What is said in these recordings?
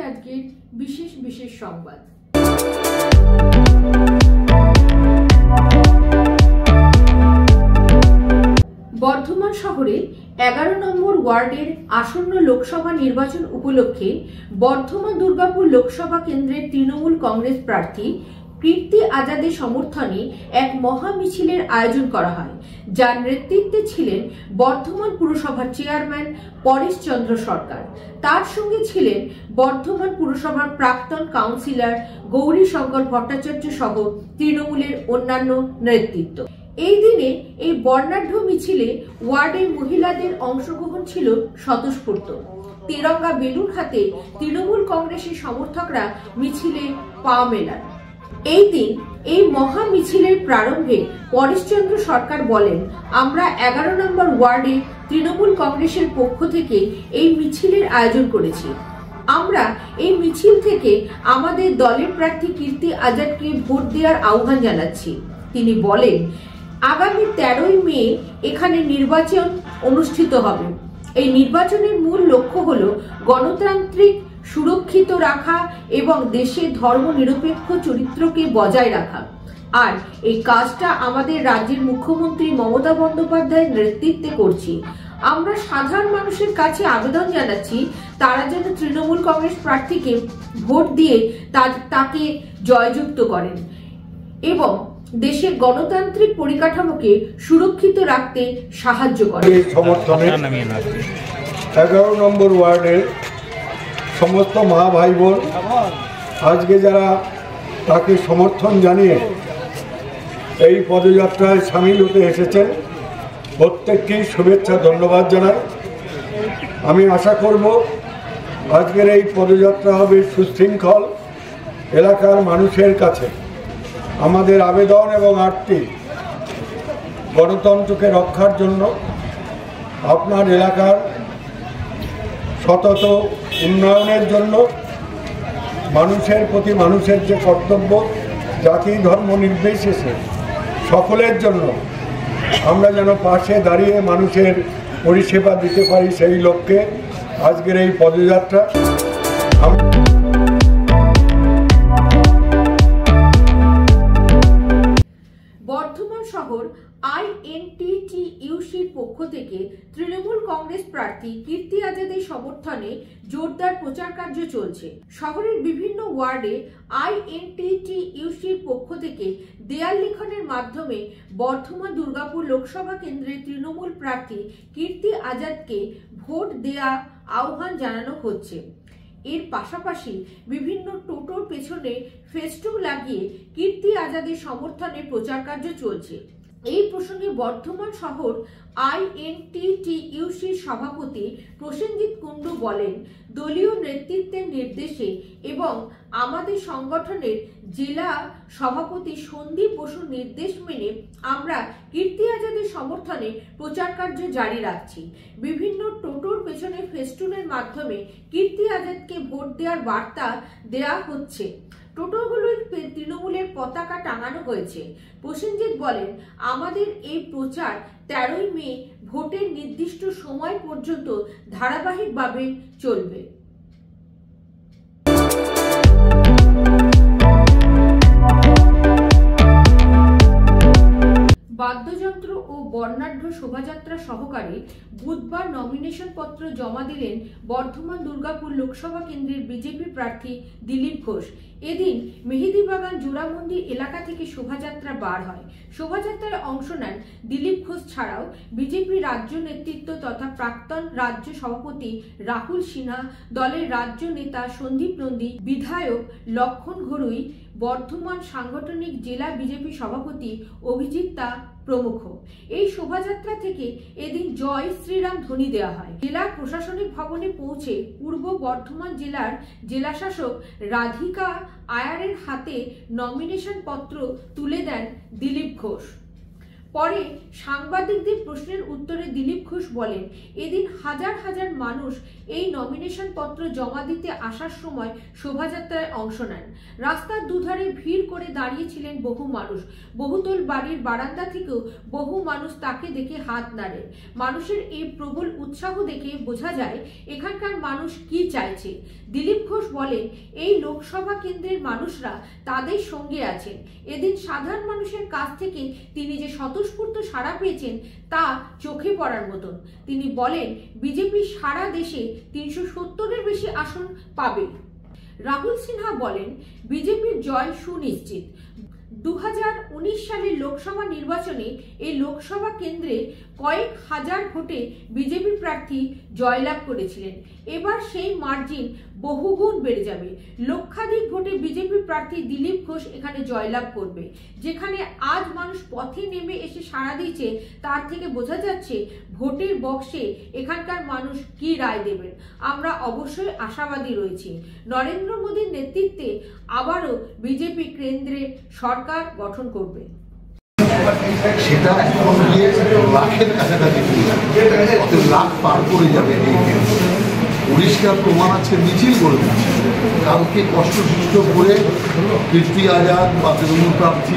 আজকের বিশেষ বিশেষ সংবাদ। বর্ধমান শহরে 11 নম্বর ওয়ার্ডের আসন্ন লোকসভা নির্বাচন উপলক্ষে বর্ধমান দুর্গাপুর লোকসভা কেন্দ্রের তৃণমূল কংগ্রেস প্রার্থী কীর্তি আজাদের সমর্থনে এক মহা মিছিলের আয়োজন করা হয়, যার নেতৃত্বে ছিলেন বর্ধমান পুরসভার চেয়ারম্যান পরেশ চন্দ্র সরকার। তার সঙ্গে ছিলেন বর্ধমান পুরসভার প্রাক্তন কাউন্সিলর গৌরী শঙ্কর ভট্টাচার্য সহ তৃণমূলের অন্যান্য নেতৃত্ব। এই দিনে এই বর্ণাঢ্য মিছিলে ওয়ার্ডের মহিলাদের অংশগ্রহণ ছিল স্বতঃস্ফূর্ত। তেরঙ্গা বেলুন হাতে তৃণমূল কংগ্রেসের সমর্থকরা মিছিলে পা মেলান। এই দিন এই মহা মিছিলের প্রারম্ভে পরেশচন্দ্র সরকার বলেন, আমরা 11 নম্বর ওয়ার্ডে তৃণমূল কংগ্রেসের পক্ষ থেকে এই মিছিলের আয়োজন করেছি। আমরা এই মিছিল থেকে আমাদের দলের প্রার্থী কীর্তি আজাদকে ভোট দেওয়ার আহ্বান জানাচ্ছি। তিনি বলেন, আগামী 13ই মে এখানে নির্বাচন অনুষ্ঠিত হবে। এই নির্বাচনের মূল লক্ষ্য হলো গণতান্ত্রিক সুরক্ষিত রাখা এবং দেশের ধর্মনিরপেক্ষ চরিত্রকে বজায় রাখা। আর এই কাজটা আমাদের রাজ্যের মুখ্যমন্ত্রী মমতা বন্দ্যোপাধ্যায়ের নেতৃত্বে করছি। আমরা সাধারণ মানুষের কাছে আবেদন জানাচ্ছি, তারা যেন তৃণমূল কংগ্রেস প্রার্থীকে ভোট দিয়ে তাকে জয়যুক্ত করেন এবং দেশের গণতান্ত্রিক পরিকাঠামোকে সুরক্ষিত রাখতে সাহায্য করেন। 11 নম্বর ওয়ার্ডের সমস্ত মা ভাই বোন আজকে যারা তাকে সমর্থন জানিয়ে এই পদযাত্রায় সামিল হতে এসেছেন, প্রত্যেককেই শুভেচ্ছা ধন্যবাদ জানাই। আমি আশা করব আজকের এই পদযাত্রা হবে সুশৃঙ্খল। এলাকার মানুষের কাছে আমাদের আবেদন এবং আর্তি গণতন্ত্রকে রক্ষার জন্য আপনার এলাকার সতত উন্নয়নের জন্য মানুষের প্রতি মানুষের যে কর্তব্য, জাতি ধর্ম নির্বিশেষে সকলের জন্য আমরা যেন পাশে দাঁড়িয়ে মানুষের পরিষেবা দিতে পারি, সেই লক্ষ্যে আজকের এই পদযাত্রা। বর্ধমান শহর INTTUCর পক্ষ থেকে তৃণমূল কংগ্রেস প্রার্থী কীর্তি আজাদের সমর্থনে জোরদার প্রচার কার্য চলছে। শহরের বিভিন্ন ওয়ার্ডে INTTUCর পক্ষ থেকে দেয়াল লিখনের মাধ্যমে বর্ধমান দুর্গাপুর লোকসভা কেন্দ্রের তৃণমূল প্রার্থী কীর্তি আজাদকে ভোট দেয়া আহ্বান জানানো হচ্ছে। এর পাশাপাশি বিভিন্ন টোটোর পেছনে ফেস্টুন লাগিয়ে কীর্তি আজাদের সমর্থনে প্রচার কার্য চলছে। এই প্রসঙ্গে বর্ধমান শহর INTTUCর সভাপতি প্রসেনজিৎ কুণ্ডু বলেন, দলীয় নেতৃত্বের নির্দেশে এবং আমাদের সংগঠনের জেলা সভাপতি সন্দীপ বসুর নির্দেশ মেনে আমরা কীর্তি আজাদের সমর্থনে প্রচার কার্য জারি রাখছি। বিভিন্ন টোটোর পেছনে ফেস্টুনের মাধ্যমে কীর্তি আজাদকে ভোট দেওয়ার বার্তা দেওয়া হচ্ছে। টোটোগুলোর তৃণমূলের পতাকা টাঙানো হয়েছে। প্রসেনজিৎ বলেন, আমাদের এই প্রচার 13ই মে ভোটের নির্দিষ্ট সময় পর্যন্ত ধারাবাহিকভাবে চলবে। বাদ্যযন্ত্র ও বর্ণাঢ্য শোভাযাত্রা সহকারে বুধবার নমিনেশন পত্র জমা দিলেন বর্ধমান দুর্গাপুর লোকসভা কেন্দ্রের বিজেপি প্রার্থী দিলীপ ঘোষ। এদিন মেহেদিবাগান জোড়ামন্দির এলাকা থেকে শোভাযাত্রা বার হয়। শোভাযাত্রায় অংশ নেন দিলীপ ঘোষ ছাড়াও বিজেপি রাজ্য নেতৃত্ব তথা প্রাক্তন রাজ্য সভাপতি রাহুল সিনহা, দলের রাজ্য নেতা সন্দীপ নন্দী, বিধায়ক লক্ষণ ঘড়ুই, বর্ধমান সাংগঠনিক জেলা বিজেপি সভাপতি অভিজিৎ তা প্রমুখ। এই শোভাযাত্রা থেকে এদিন জয় শ্রীরাম ধ্বনি দেওয়া হয়। জেলা প্রশাসনিক ভবনে পৌঁছে পূর্ব বর্ধমান জেলার জেলাশাসক রাধিকা আয়ারের হাতে নমিনেশন পত্র তুলে দেন দিলীপ ঘোষ। পরে সাংবাদিকদের প্রশ্নের উত্তরে দিলীপ ঘোষ বলেন, এদিন হাজার হাজার মানুষ এই নমিনেশন পত্র জমা দিতে আসার সময় শোভাযাত্রায় অংশ নেন। রাস্তার দুধারে ভিড় করে দাঁড়িয়েছিলেন বহু মানুষ। বহুতল বাড়ির বারান্দা থেকেও বহু মানুষ তাকে দেখে হাত নাড়ে। মানুষের এই প্রবল উৎসাহ দেখে বোঝা যায় এখানকার মানুষ কি চাইছে। দিলীপ ঘোষ বলেন, এই লোকসভা কেন্দ্রের মানুষরা তাদের সঙ্গে আছেন। এদিন সাধারণ মানুষের কাছ থেকে তিনি যে স্বতঃস্ফূর্ত সাড়া পেয়েছেন তা চোখে পড়ার মতন। তিনি বলেন, বিজেপি সারা দেশে 370-এর বেশি আসন পাবে। রাহুল সিনহা বলেন, বিজেপির জয় সুনিশ্চিত। 2019 সালের লোকসভা নির্বাচনে এই লোকসভা কেন্দ্রে কয়েক হাজার ভোটে বিজেপি প্রার্থী জয়লাভ করেছিলেন। এবার সেই মার্জিন বহুগুণ বেড়ে যাবে। লক্ষাধিক ভোটে বিজেপি প্রার্থী দিলীপ ঘোষ এখানে জয়লাভ করবে। যেখানে আজ মানুষ পথে নেমে এসে সাড়া দিয়েছে, তার থেকে বোঝা যাচ্ছে ভোটের বক্সে এখানকার মানুষ কি রায় দেবেন। আমরা অবশ্যই আশাবাদী রয়েছি। নরেন্দ্র মোদীর নেতৃত্বে আবারও বিজেপি কেন্দ্রে সরকার গঠন করবে। সেটা এখন গিয়ে লাখের কাছাকাছি লাখ পার করে যাবে। পরিষ্কার প্রমাণ আছে, মিছিল করে দিচ্ছে। কালকে কষ্টসৃষ্ট করে কীর্তি আজাদ বা তৃণমূল প্রার্থী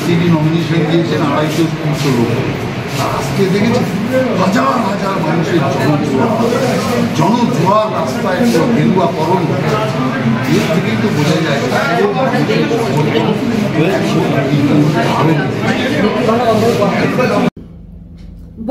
তিনি নমিনেশন দিয়েছেন 250-300 লোক। আজকে দেখেছি হাজার হাজার মানুষের জনজোয়ার রাস্তায় গেরুয়াকরণ। এর থেকেই তো বোঝা যায়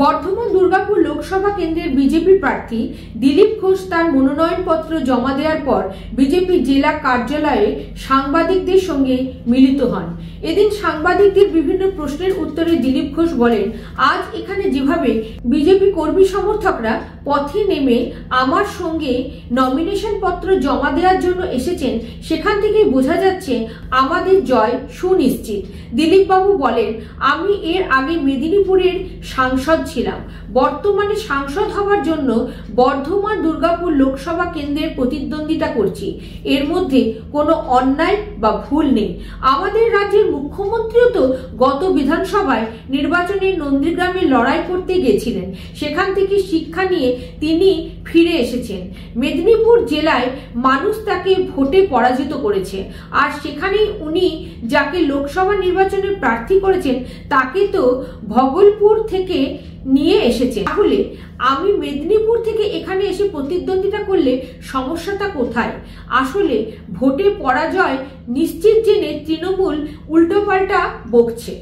বর্ধমান দুর্গাপুর লোকসভা কেন্দ্রের বিজেপি প্রার্থী দিলীপ ঘোষ তার মনোনয়নপত্র জমা দেওয়ার পর বিজেপি জেলা কার্যালয়ে সাংবাদিকদের সঙ্গে মিলিত হন। এদিন সাংবাদিকদের বিভিন্ন প্রশ্নের উত্তরে দিলীপ ঘোষ বলেন, আজ এখানে যেভাবে বিজেপি কর্মী সমর্থকরা পথে নেমে আমার সঙ্গে নমিনেশন পত্র জমা দেওয়ার জন্য এসেছেন, সেখান থেকেই বোঝা যাচ্ছে আমাদের জয় সুনিশ্চিত। দিলীপ বাবু বলেন, আমি এর আগে মেদিনীপুরের সাংসদ ছিলাম। বর্তমানে সাংসদ হওয়ার জন্য বর্ধমান দুর্গাপুর লোকসভা কেন্দ্রের প্রতিদ্বন্দ্বিতা করছি। এর মধ্যে কোনো অন্যায় বা ভুল নেই। আমাদের রাজ্যের মুখ্যমন্ত্রীও তো গত বিধানসভায় নির্বাচনে নন্দীগ্রামে লড়াই করতে গেছিলেন। সেখান থেকে শিক্ষা নিয়ে তিনি ফিরে এসেছেন। মেদিনীপুর জেলায় মানুষ তাকে ভোটে পরাজিত করেছে, আর সেখানেই উনি যাকে লোকসভা নির্বাচনে প্রার্থী করেছেন তাকে তো ভগলপুর থেকে নিয়ে এসেছে। তাহলে আমি মেদিনীপুর থেকে এখানে এসে প্রতিদ্বন্দ্বিতা করলে সমস্যাটা কোথায়? আসলে ভোটে পরাজয় নিশ্চিত জেনে তৃণমূল উল্টোপাল্টা বকছে।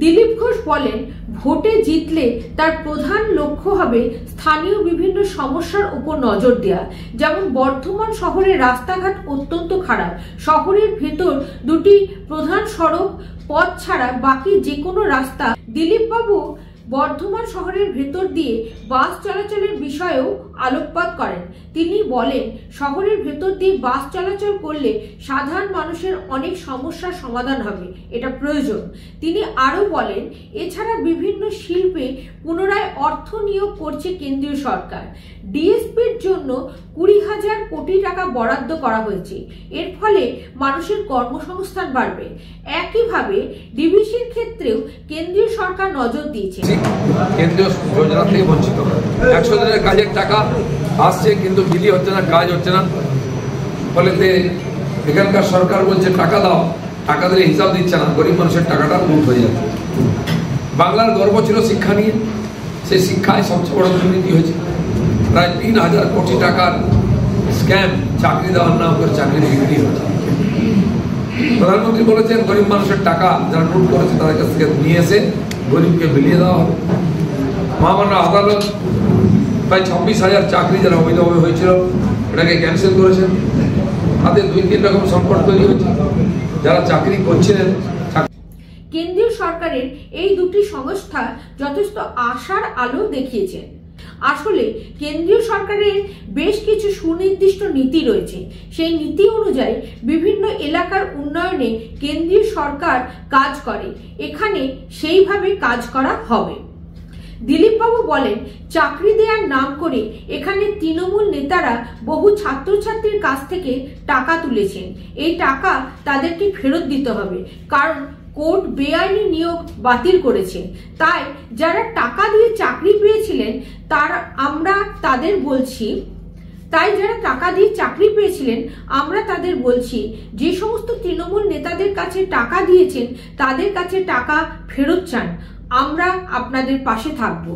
দিলীপ ঘোষ বলেন, ভোটে জিতলে তার প্রধান লক্ষ্য হবে স্থানীয় বিভিন্ন সমস্যার উপর নজর দেওয়া। যেমন বর্ধমান শহরের রাস্তাঘাট অত্যন্ত খারাপ। শহরের ভেতর দুটি প্রধান সড়ক পথ ছাড়া বাকি যে কোনো রাস্তা। দিলীপ বাবু বর্ধমান শহরের ভেতর দিয়ে বাস চলাচলের বিষয়েও আলোকপাত করেন। তিনি বলেন, শহরের ভেতর দিয়ে বাস চলাচল করলে সাধারণ মানুষের অনেক সমস্যার সমাধান হবে, এটা প্রয়োজন। তিনি আরও বলেন, এছাড়া বিভিন্ন শিল্পে পুনরায় অর্থ নিয়োগ করছে কেন্দ্রীয় সরকার। ডিএসপির জন্য 20,000 কোটি টাকা বরাদ্দ করা হয়েছে। এর ফলে মানুষের কর্মসংস্থান বাড়বে। একইভাবে ডিভিসির ক্ষেত্রেও কেন্দ্রীয় সরকার নজর দিয়েছে। কেন্দ্রীয় যোজনা থেকে বঞ্চিত 100 দিনের কাজের টাকা আসছে, কিন্তু বিলি হচ্ছে না, কাজ হচ্ছে না। ফলে এখানকার সরকার বলছে টাকা দাও, টাকা দিলে হিসাব দিচ্ছে না, গরিব মানুষের টাকাটা লুট হয়ে যাচ্ছে। বাংলার গর্ব ছিল শিক্ষা নিয়ে, সেই শিক্ষায় সবচেয়ে বড় দুর্নীতি হয়েছে। প্রায় 3,000 কোটি টাকার স্ক্যাম, চাকরি দেওয়ার নাম করে চাকরি বিক্রি হয়েছে। প্রধানমন্ত্রী বলেছেন গরিব মানুষের টাকা যারা লুট করেছে তাদের কাছ থেকে নিয়ে এসে গরিবকে বিলিয়ে দেওয়া হবে। মহামান্য আদালত প্রায় 26,000 চাকরি যারা অবৈধভাবে হয়েছিল এটাকে ক্যান্সেল করেছেন। তাদের 2-3 রকম সংকট তৈরি হয়েছে। যারা চাকরি করছিলেন, কেন্দ্রীয় সরকারের এই দুটি সংস্থা যথেষ্ট আশার আলো দেখিয়েছেন। আসলে কেন্দ্রীয় সরকারের বেশ কিছু সুনির্দিষ্ট নীতি রয়েছে। সেই নীতি অনুযায়ী বিভিন্ন এলাকার উন্নয়নে কেন্দ্রীয় সরকার কাজ করে, এখানে সেইভাবে কাজ করা হবে। দিলীপবাবু বলেন, চাকরি দেওয়ার নাম করে এখানে তৃণমূল নেতারা বহু ছাত্রছাত্রীর কাছ থেকে টাকা তুলেছেন। এই টাকা তাদেরকে ফেরত দিতে হবে, কারণ কোর্ট বেআইনি নিয়োগ বাতিল করেছে। তাই যারা টাকা দিয়ে চাকরি পেয়েছিলেন আমরা তাদের বলছি যে সমস্ত তৃণমূল নেতাদের কাছে টাকা দিয়েছেন তাদের কাছে টাকা ফেরত চান। আমরা আপনাদের পাশে থাকব।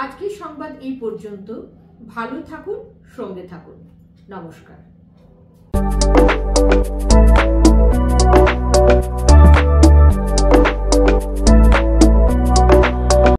আজকের সংবাদ এই পর্যন্ত। ভালো থাকুন, সঙ্গে থাকুন। নমস্কার।